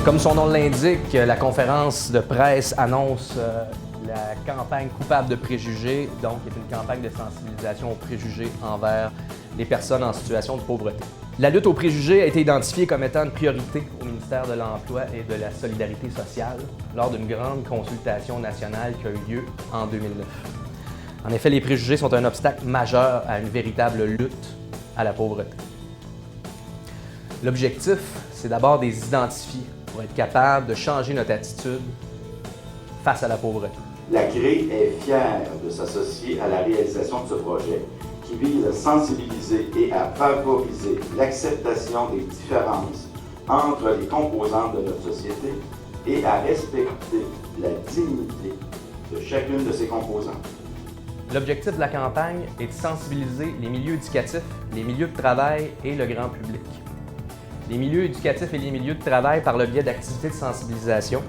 Comme son nom l'indique, la conférence de presse annonce la campagne Coupable de préjugés, donc qui est une campagne de sensibilisation aux préjugés envers les personnes en situation de pauvreté. La lutte aux préjugés a été identifiée comme étant une priorité au ministère de l'Emploi et de la Solidarité sociale lors d'une grande consultation nationale qui a eu lieu en 2009. En effet, les préjugés sont un obstacle majeur à une véritable lutte à la pauvreté. L'objectif, c'est d'abord de les identifier pour être capable de changer notre attitude face à la pauvreté. La CRE est fière de s'associer à la réalisation de ce projet qui vise à sensibiliser et à favoriser l'acceptation des différences entre les composantes de notre société et à respecter la dignité de chacune de ces composantes. L'objectif de la campagne est de sensibiliser les milieux éducatifs, les milieux de travail et le grand public. Les milieux éducatifs et les milieux de travail par le biais d'activités de sensibilisation,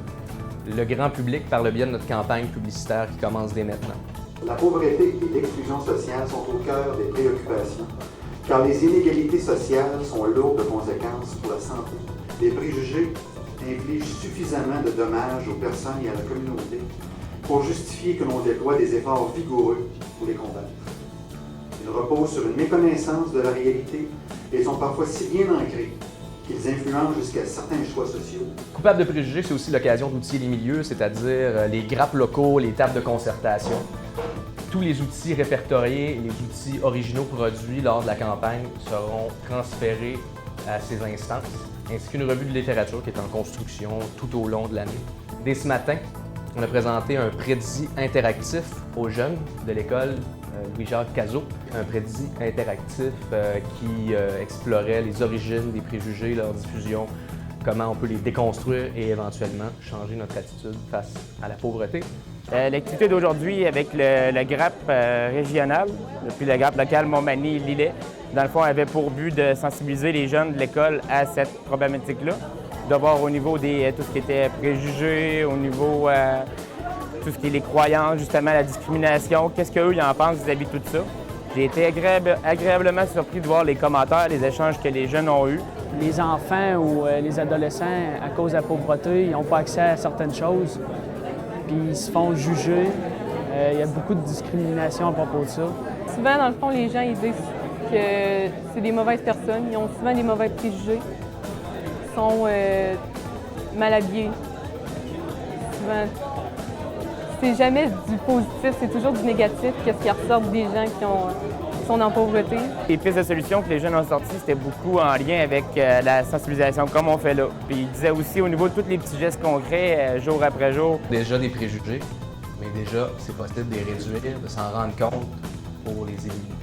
le grand public par le biais de notre campagne publicitaire qui commence dès maintenant. La pauvreté et l'exclusion sociale sont au cœur des préoccupations, car les inégalités sociales sont lourdes de conséquences pour la santé. Les préjugés infligent suffisamment de dommages aux personnes et à la communauté pour justifier que l'on déploie des efforts vigoureux pour les combattre. Ils reposent sur une méconnaissance de la réalité et sont parfois si bien ancrés qu'ils influencent jusqu'à certains choix sociaux. Coupable de préjugés, c'est aussi l'occasion d'outiller les milieux, c'est-à-dire les grappes locaux, les tables de concertation. Tous les outils répertoriés, les outils originaux produits lors de la campagne seront transférés à ces instances, ainsi qu'une revue de littérature qui est en construction tout au long de l'année. Dès ce matin, on a présenté un prédit interactif aux jeunes de l'école Louis-Jacques Cazot, un prédit interactif qui explorait les origines des préjugés, leur diffusion, comment on peut les déconstruire et éventuellement changer notre attitude face à la pauvreté. L'activité d'aujourd'hui avec le GRAP régional, puis le GRAP local Montmagny-Lillet, dans le fond, avait pour but de sensibiliser les jeunes de l'école à cette problématique-là, de voir au niveau de tout ce qui était préjugés, au niveau tout ce qui est les croyances, justement la discrimination, qu'est-ce qu'eux ils en pensent vis-à-vis de tout ça. J'ai été agréablement surpris de voir les commentaires, les échanges que les jeunes ont eus. Les enfants ou les adolescents, à cause de la pauvreté, ils n'ont pas accès à certaines choses, puis ils se font juger. Il y a beaucoup de discrimination à propos de ça. Souvent, dans le fond, les gens ils disent que c'est des mauvaises personnes. Ils ont souvent des mauvais préjugés. Ils sont mal habillés. Souvent, c'est jamais du positif, c'est toujours du négatif, qu'est-ce qui ressort des gens qui sont en pauvreté. Les pistes de solutions que les jeunes ont sorties, c'était beaucoup en lien avec la sensibilisation, comme on fait là. Puis ils disaient aussi au niveau de tous les petits gestes concrets, jour après jour. Déjà des préjugés, mais déjà, c'est possible de les réduire, de s'en rendre compte pour les éliminer.